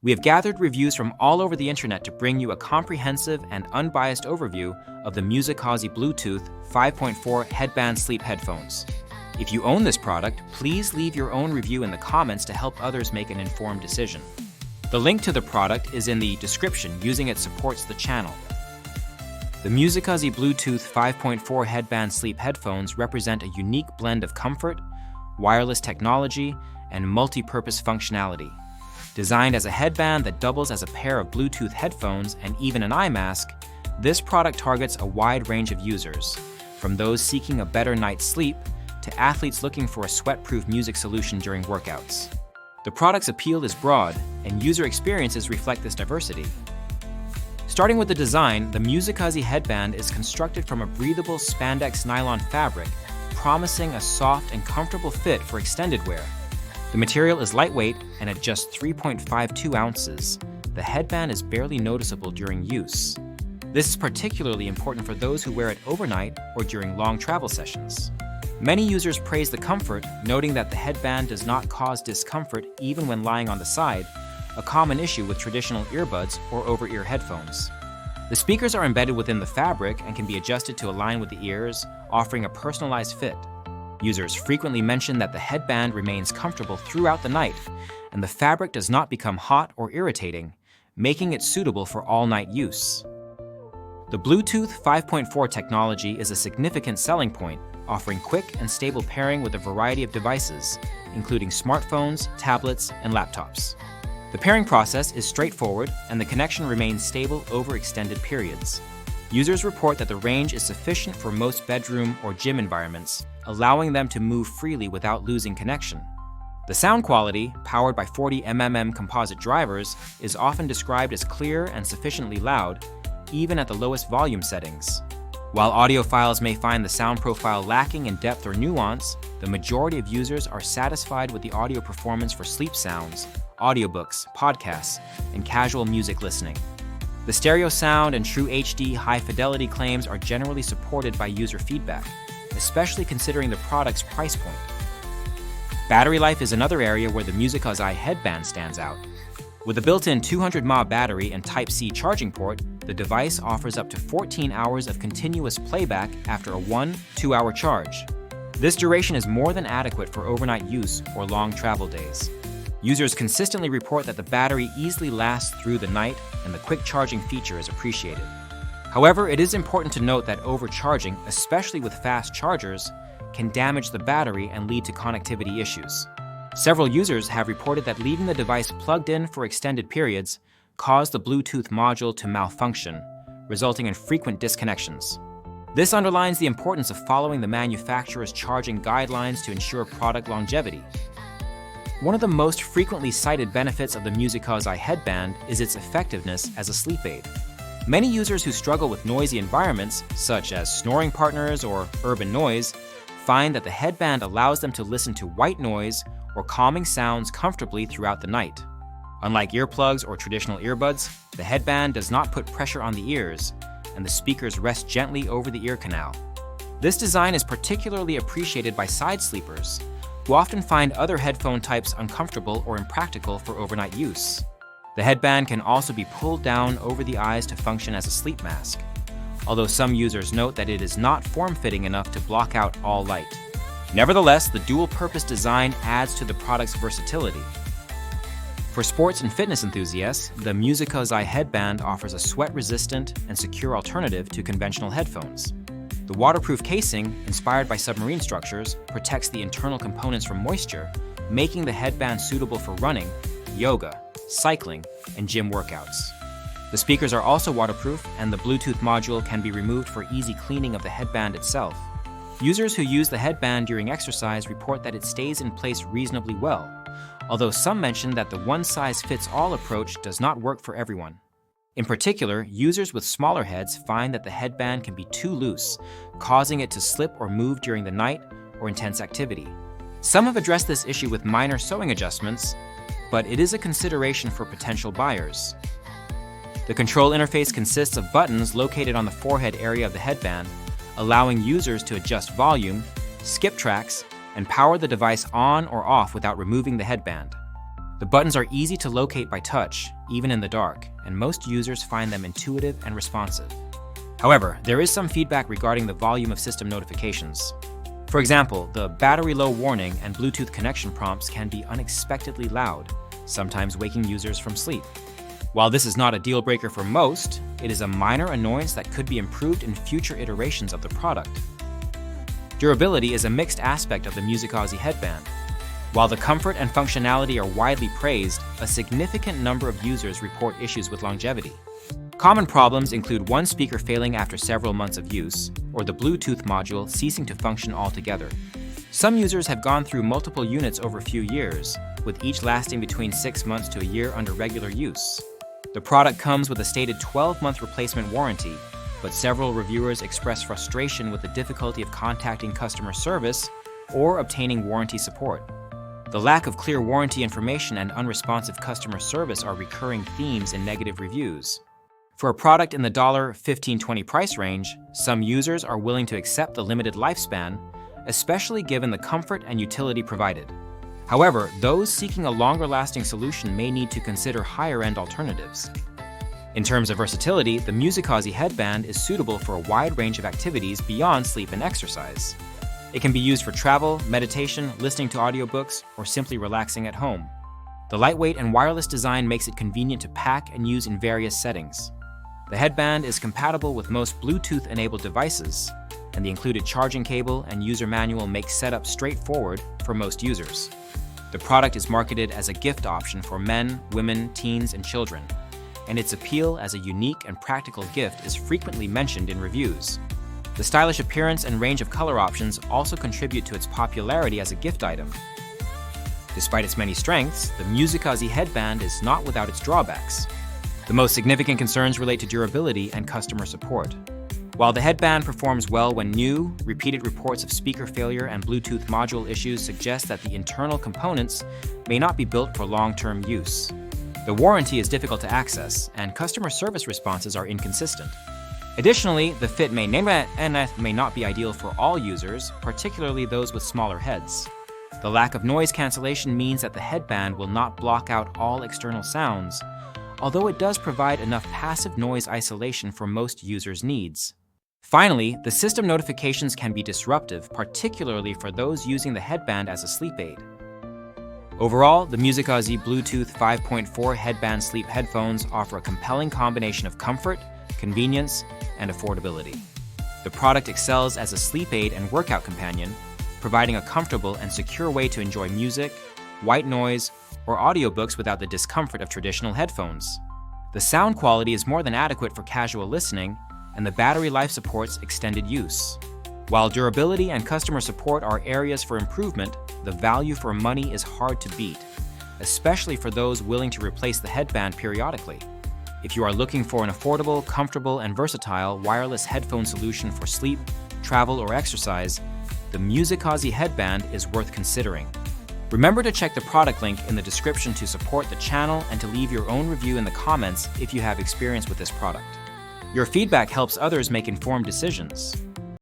We have gathered reviews from all over the internet to bring you a comprehensive and unbiased overview of the MUSICOZY Bluetooth 5.4 Headband Sleep Headphones. If you own this product, please leave your own review in the comments to help others make an informed decision. The link to the product is in the description, using it supports the channel. The MUSICOZY Bluetooth 5.4 Headband Sleep Headphones represent a unique blend of comfort, wireless technology, and multi-purpose functionality. Designed as a headband that doubles as a pair of Bluetooth headphones and even an eye mask, this product targets a wide range of users, from those seeking a better night's sleep to athletes looking for a sweat-proof music solution during workouts. The product's appeal is broad, and user experiences reflect this diversity. Starting with the design, the MUSICOZY headband is constructed from a breathable spandex nylon fabric, promising a soft and comfortable fit for extended wear. The material is lightweight, and at just 3.52 ounces, the headband is barely noticeable during use. This is particularly important for those who wear it overnight or during long travel sessions. Many users praise the comfort, noting that the headband does not cause discomfort even when lying on the side, a common issue with traditional earbuds or over-ear headphones. The speakers are embedded within the fabric and can be adjusted to align with the ears, offering a personalized fit. Users frequently mention that the headband remains comfortable throughout the night, and the fabric does not become hot or irritating, making it suitable for all-night use. The Bluetooth 5.4 technology is a significant selling point, offering quick and stable pairing with a variety of devices, including smartphones, tablets, and laptops. The pairing process is straightforward, and the connection remains stable over extended periods. Users report that the range is sufficient for most bedroom or gym environments, allowing them to move freely without losing connection. The sound quality, powered by 40mm composite drivers, is often described as clear and sufficiently loud, even at the lowest volume settings. While audiophiles may find the sound profile lacking in depth or nuance, the majority of users are satisfied with the audio performance for sleep sounds, audiobooks, podcasts, and casual music listening. The stereo sound and true HD high-fidelity claims are generally supported by user feedback, especially considering the product's price point. Battery life is another area where the MUSICOZY headband stands out. With a built-in 200 mAh battery and Type-C charging port, the device offers up to 14 hours of continuous playback after a 1-2 hour charge. This duration is more than adequate for overnight use or long travel days. Users consistently report that the battery easily lasts through the night, and the quick charging feature is appreciated. However, it is important to note that overcharging, especially with fast chargers, can damage the battery and lead to connectivity issues. Several users have reported that leaving the device plugged in for extended periods caused the Bluetooth module to malfunction, resulting in frequent disconnections. This underlines the importance of following the manufacturer's charging guidelines to ensure product longevity. One of the most frequently cited benefits of the MUSICOZY headband is its effectiveness as a sleep aid. Many users who struggle with noisy environments, such as snoring partners or urban noise, find that the headband allows them to listen to white noise or calming sounds comfortably throughout the night. Unlike earplugs or traditional earbuds, the headband does not put pressure on the ears, and the speakers rest gently over the ear canal. This design is particularly appreciated by side sleepers, who often find other headphone types uncomfortable or impractical for overnight use. The headband can also be pulled down over the eyes to function as a sleep mask, although some users note that it is not form-fitting enough to block out all light. Nevertheless, the dual-purpose design adds to the product's versatility. For sports and fitness enthusiasts, the MUSICOZY headband offers a sweat-resistant and secure alternative to conventional headphones. The waterproof casing, inspired by submarine structures, protects the internal components from moisture, making the headband suitable for running, yoga, cycling, and gym workouts. The speakers are also waterproof, and the Bluetooth module can be removed for easy cleaning of the headband itself. Users who use the headband during exercise report that it stays in place reasonably well, although some mention that the one-size-fits-all approach does not work for everyone. In particular, users with smaller heads find that the headband can be too loose, causing it to slip or move during the night or intense activity. Some have addressed this issue with minor sewing adjustments, but it is a consideration for potential buyers. The control interface consists of buttons located on the forehead area of the headband, allowing users to adjust volume, skip tracks, and power the device on or off without removing the headband. The buttons are easy to locate by touch, even in the dark, and most users find them intuitive and responsive. However, there is some feedback regarding the volume of system notifications. For example, the battery low warning and Bluetooth connection prompts can be unexpectedly loud, sometimes waking users from sleep. While this is not a deal breaker for most, it is a minor annoyance that could be improved in future iterations of the product. Durability is a mixed aspect of the MUSICOZY headband. While the comfort and functionality are widely praised, a significant number of users report issues with longevity. Common problems include one speaker failing after several months of use, or the Bluetooth module ceasing to function altogether. Some users have gone through multiple units over a few years, with each lasting between 6 months to a year under regular use. The product comes with a stated 12-month replacement warranty, but several reviewers express frustration with the difficulty of contacting customer service or obtaining warranty support. The lack of clear warranty information and unresponsive customer service are recurring themes in negative reviews. For a product in the $15-20 price range, some users are willing to accept the limited lifespan, especially given the comfort and utility provided. However, those seeking a longer-lasting solution may need to consider higher-end alternatives. In terms of versatility, the MUSICOZY headband is suitable for a wide range of activities beyond sleep and exercise. It can be used for travel, meditation, listening to audiobooks, or simply relaxing at home. The lightweight and wireless design makes it convenient to pack and use in various settings. The headband is compatible with most Bluetooth-enabled devices, and the included charging cable and user manual make setup straightforward for most users. The product is marketed as a gift option for men, women, teens, and children, and its appeal as a unique and practical gift is frequently mentioned in reviews. The stylish appearance and range of color options also contribute to its popularity as a gift item. Despite its many strengths, the MUSICOZY headband is not without its drawbacks. The most significant concerns relate to durability and customer support. While the headband performs well when new, repeated reports of speaker failure and Bluetooth module issues suggest that the internal components may not be built for long-term use. The warranty is difficult to access, and customer service responses are inconsistent. Additionally, the fit may not be ideal for all users, particularly those with smaller heads. The lack of noise cancellation means that the headband will not block out all external sounds, although it does provide enough passive noise isolation for most users' needs. Finally, the system notifications can be disruptive, particularly for those using the headband as a sleep aid. Overall, the MUSICOZY Bluetooth 5.4 Headband Sleep Headphones offer a compelling combination of comfort, convenience, and affordability. The product excels as a sleep aid and workout companion, providing a comfortable and secure way to enjoy music, white noise, or audiobooks without the discomfort of traditional headphones. The sound quality is more than adequate for casual listening, and the battery life supports extended use. While durability and customer support are areas for improvement, the value for money is hard to beat, especially for those willing to replace the headband periodically. If you are looking for an affordable, comfortable, and versatile wireless headphone solution for sleep, travel, or exercise, the MUSICOZY headband is worth considering. Remember to check the product link in the description to support the channel and to leave your own review in the comments if you have experience with this product. Your feedback helps others make informed decisions.